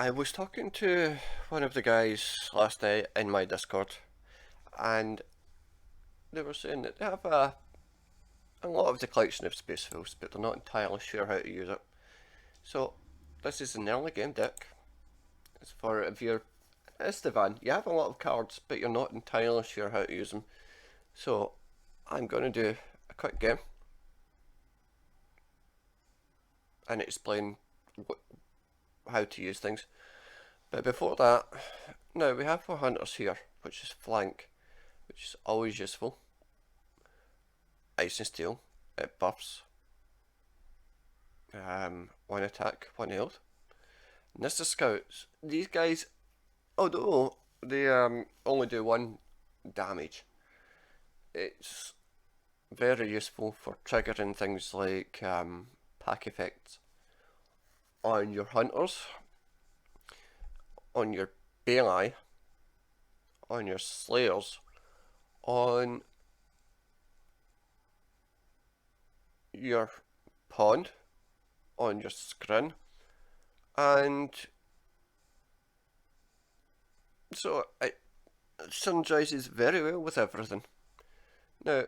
I was talking to one of the guys last night in my Discord, and they were saying that they have a lot of the collection of Space Wolves, but they're not entirely sure how to use it. So, this is an early game deck. It's for if you're Estevan, you have a lot of cards, but you're not entirely sure how to use them. So, I'm going to do a quick game and explain how to use things. But before that, now we have our hunters here, which is flank, which is always useful. Ice and Steel, it buffs. One attack, one health. And this is Scouts. These guys, although they only do one damage, it's very useful for triggering things like pack effects on your hunters, on your Baelai, on your slayers, on your pond, on your scrin, and so it synergizes very well with everything. Now,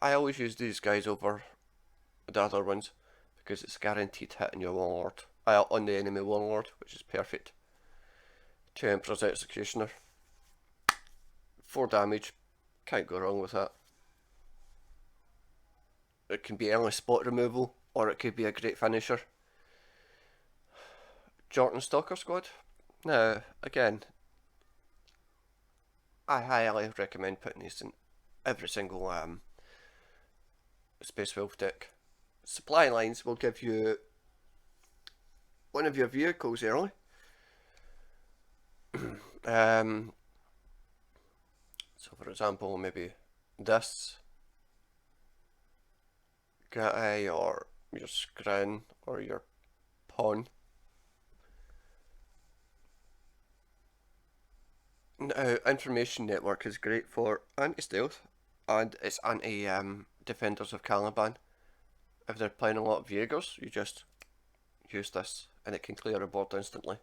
I always use these guys over the other ones because it's guaranteed hit on your warlord, on the enemy warlord, which is perfect. 2 Emperor's Executioner, 4 damage, can't go wrong with that. It can be early spot removal, or it could be a great finisher. Jordan Stalker Squad. Now, again, I highly recommend putting these in every single Space Wolf deck. Supply lines will give you one of your vehicles early. So, for example, maybe this guy, or your scrin, or your pawn. Now, Information Network is great for anti-stealth, and it's anti-defenders of Caliban. If they're playing a lot of Jaegers, you just use this, and it can clear a board instantly.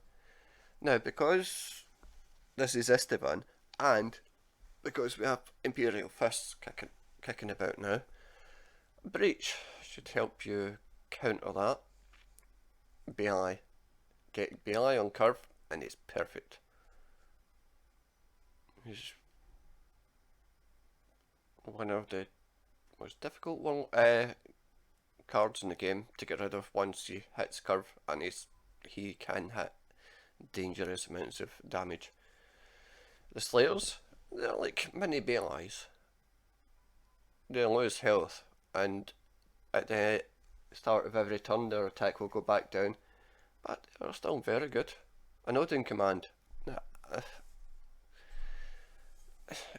Now, because this is Esteban, and because we have Imperial Fists kicking about now, Breach should help you counter that. Baelai. Get Baelai on curve, and it's perfect. He's one of the most difficult cards in the game to get rid of once he hits curve, and he can hit dangerous amounts of damage. The Slayers, they're like mini Baelais. They lose health, and at the start of every turn their attack will go back down, but they're still very good. An Odin command,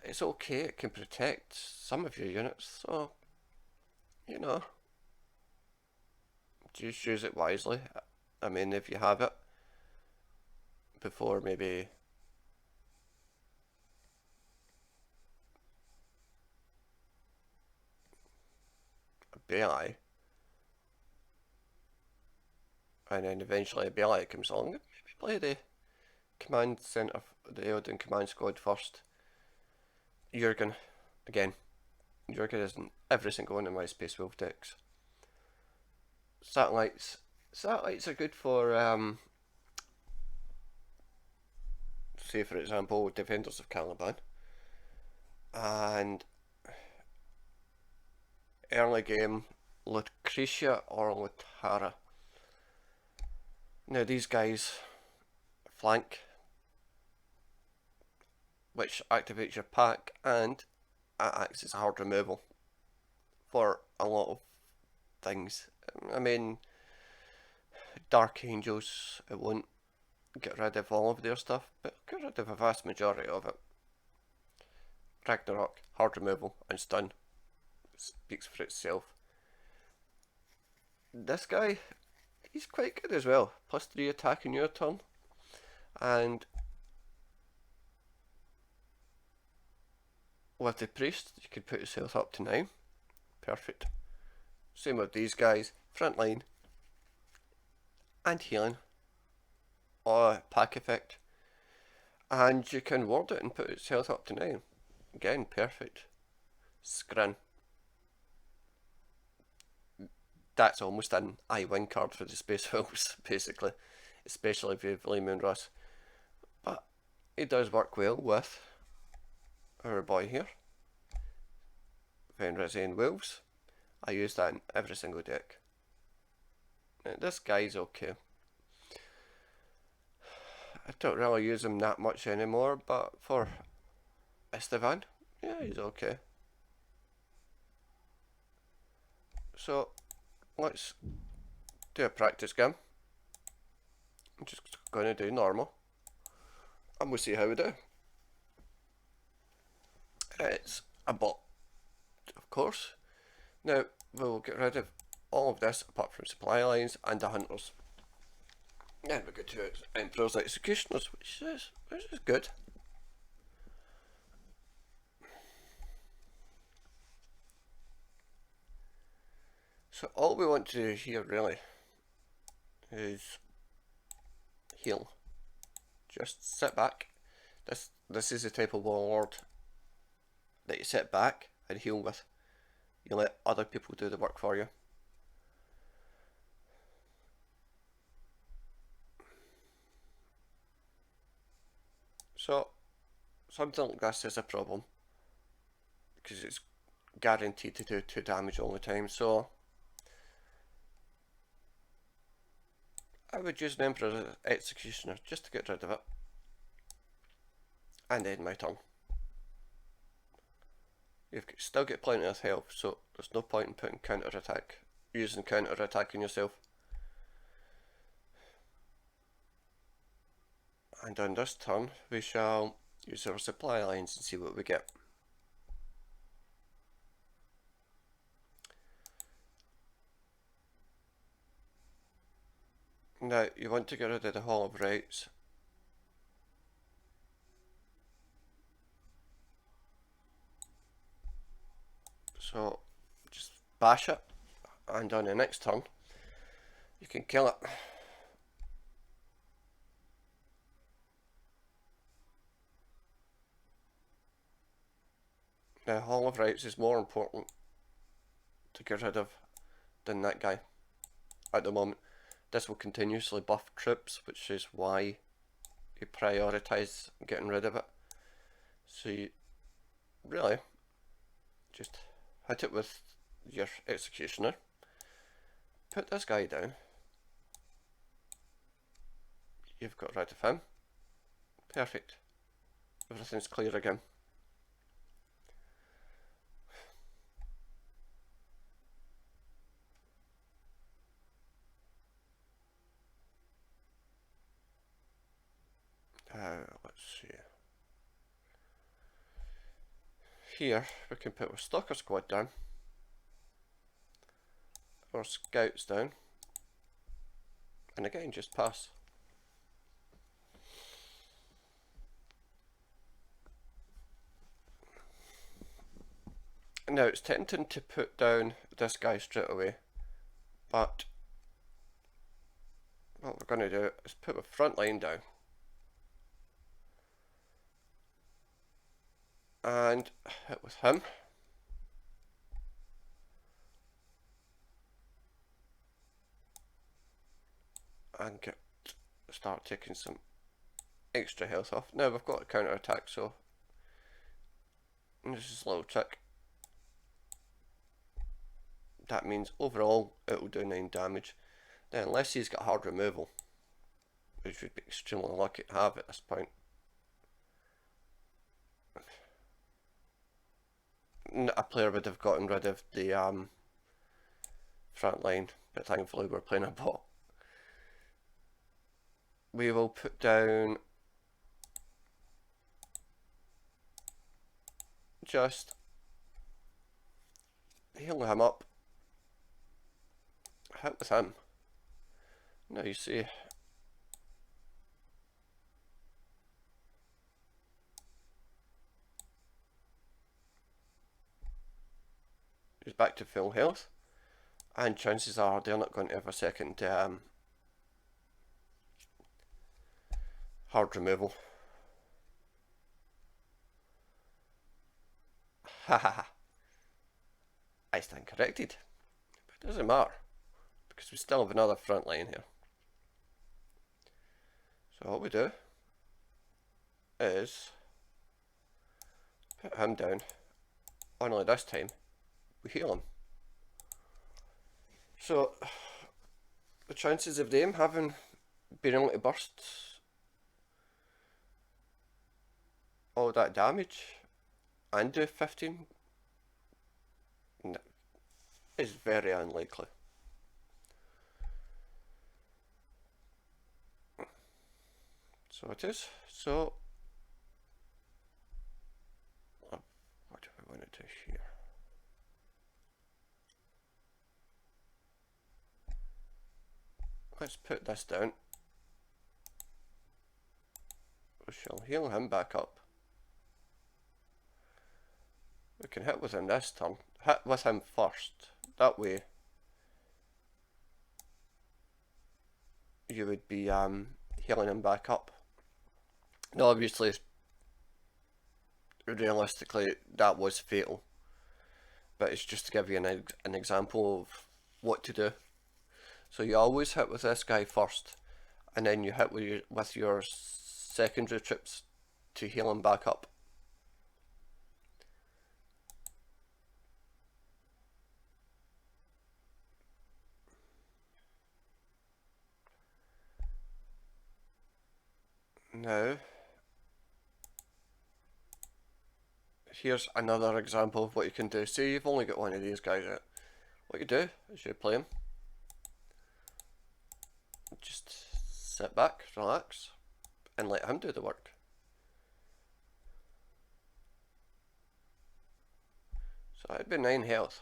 it's okay, it can protect some of your units, so, you know, just use it wisely. I mean, if you have it, before maybe a Baelai, and then eventually a Baelai comes along, maybe play the command center, the Odin command squad first. Jurgen, again, Jurgen is in every single one of my Space Wolf decks. Satellites are good for, say for example, Defenders of Caliban, and early game Lucretia or Lutara. Now these guys flank, which activates your pack, and it acts as hard removal for a lot of things. I mean, Dark Angels, it won't get rid of all of their stuff, but get rid of a vast majority of it. Ragnarok, hard removal, and stun. It speaks for itself. This guy, he's quite good as well. +3 attack in your turn, and with the priest, you can put his health up to 9. Perfect. Same with these guys. Frontline and healing. pack effect. And you can ward it and put its health up to 9. Again, perfect. Scrin. That's almost an I win card for the Space Wolves, basically. Especially if you play Moonrush. But it does work well with our boy here. Fenrisian Wolves. I use that in every single deck. Now, this guy's okay. I don't really use him that much anymore, but for Estevan, yeah, he's okay. So, let's do a practice game. I'm just going to do normal. And we'll see how we do. It's a bot, of course. Now, we'll get rid of all of this apart from supply lines and the hunters. Then we go to Emperor's Executioners, which is good. So all we want to do here really is heal. Just sit back. This is the type of warlord that you sit back and heal with. You let other people do the work for you. So something like this is a problem because it's guaranteed to do 2 damage all the time. So I would use an Emperor's Executioner just to get rid of it and end my turn. You've still got plenty of health, so there's no point in putting using counter attack on yourself. And on this turn, we shall use our supply lines and see what we get. Now, you want to get rid of the Hall of Rights. So, just bash it, and on the next turn, you can kill it. Now, Hall of Rights is more important to get rid of than that guy at the moment. This will continuously buff troops, which is why you prioritise getting rid of it. So you really just hit it with your Executioner, put this guy down, you've got rid of him, perfect, everything's clear again. Let's see. Here we can put our Stalker Squad down, our Scouts down, and again just pass. Now it's tempting to put down this guy straight away, but what we're going to do is put a front line down and hit with him. And start taking some extra health off. Now we've got a counter attack, so this is a little trick. That means overall it will do 9 damage. Then unless he's got hard removal, which would be extremely lucky to have at this point. A player would have gotten rid of the front line, but thankfully we're playing a bot. We will put down just heal him up, hit with him. Now you see he's back to full health, and chances are they're not going to have a second hard removal. Haha. I stand corrected. But it doesn't matter, because we still have another front line here. So what we do is put him down, only this time we heal him. So the chances of them having been able to burst all that damage and do 15 is very unlikely. So it is. So what do we want to do here? Let's put this down. We shall heal him back up. We can hit with him this turn. Hit with him first. That way you would be healing him back up. Now obviously, realistically that was fatal, but it's just to give you an example of what to do. So you always hit with this guy first, and then you hit with your secondary troops to heal him back up. Now, here's another example of what you can do. Say you've only got one of these guys out. What you do is you play him. Just sit back, relax, and let him do the work. So it'd be 9 health.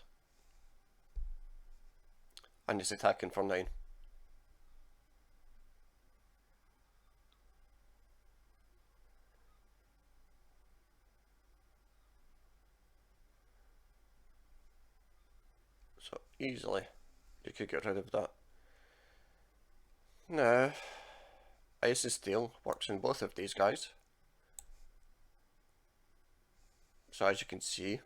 And he's attacking for 9. So easily you could get rid of that. Now, Ice and Steel works in both of these guys. So as you can see,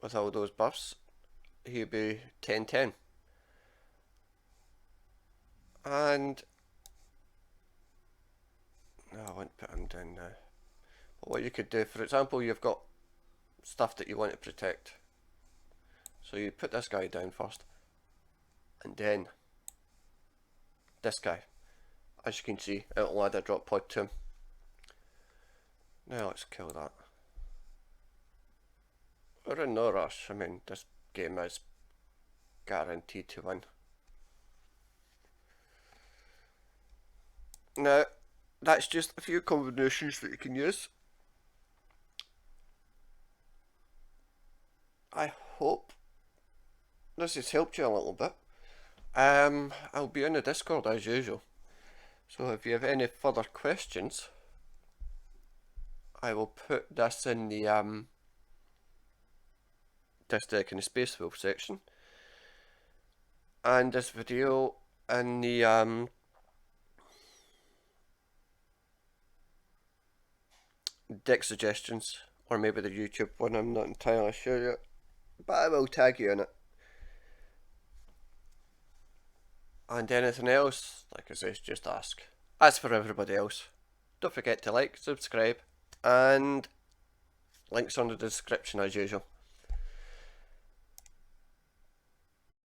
with all those buffs, he'd be 10-10. And no, I won't put him down now. But what you could do, for example, you've got stuff that you want to protect. So you put this guy down first, and then this guy. As you can see, it'll add a drop pod to him. Now let's kill that. We're in no rush. I mean, this game is guaranteed to win. Now, that's just a few combinations that you can use. I hope this has helped you a little bit. I'll be in the Discord as usual. So if you have any further questions, I will put this in the this deck in the Space Wolf section, and this video in the deck suggestions, or maybe the YouTube one. I'm not entirely sure yet, but I will tag you in it. And anything else, like I say, just ask. As for everybody else, don't forget to like, subscribe, and links on the description as usual.